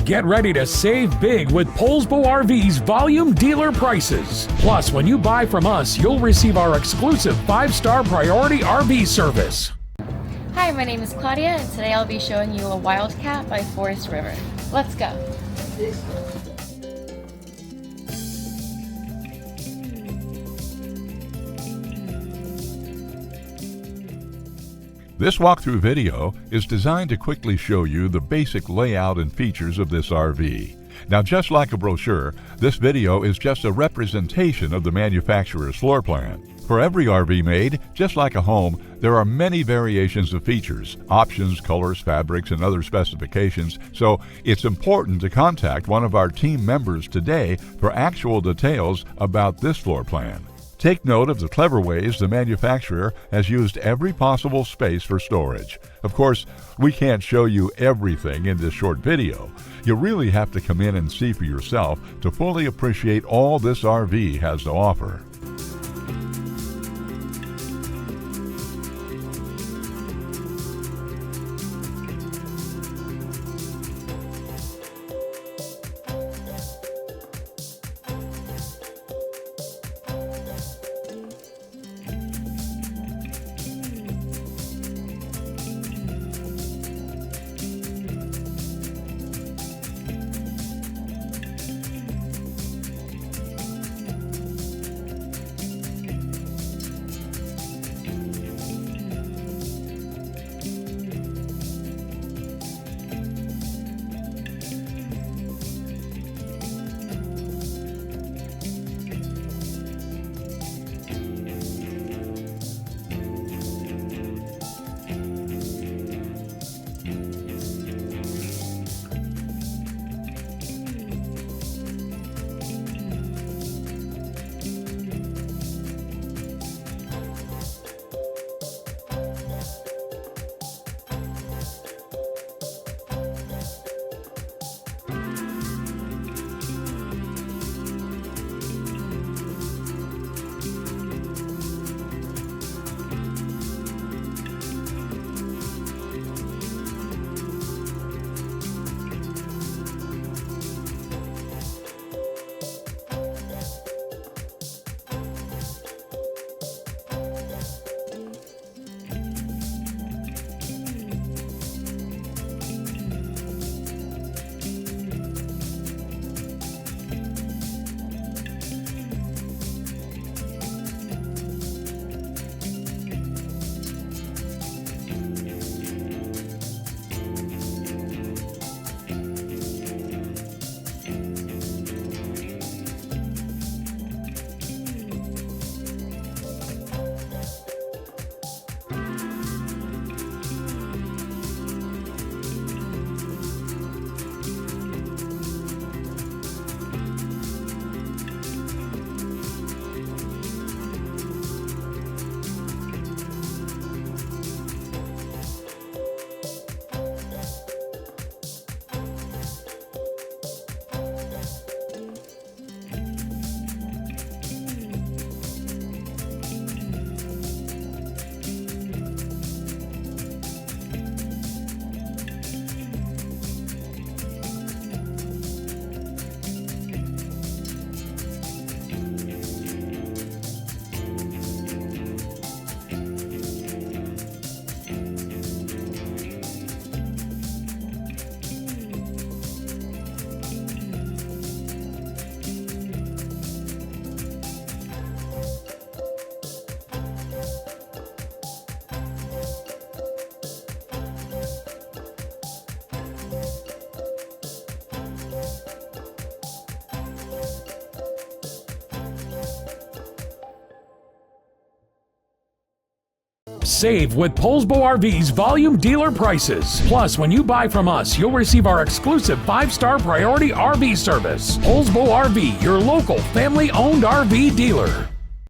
Get ready to save big with Poulsbo RV's volume dealer prices. Plus, when you buy from us, you'll receive our exclusive 5-star priority RV service. Hi, my name is Claudia, and today I'll be showing you a Wildcat by Forest River. Let's go. This walkthrough video is designed to quickly show you the basic layout and features of this RV. Now, just like a brochure, this video is just a representation of the manufacturer's floor plan. For every RV made, just like a home, there are many variations of features, options, colors, fabrics, and other specifications, so it's important to contact one of our team members today for actual details about this floor plan. Take note of the clever ways the manufacturer has used every possible space for storage. Of course, we can't show you everything in this short video. You really have to come in and see for yourself to fully appreciate all this RV has to offer. Save with Poulsbo RV's volume dealer prices. Plus, when you buy from us, you'll receive our exclusive 5-star priority RV service. Poulsbo RV, your local family-owned RV dealer.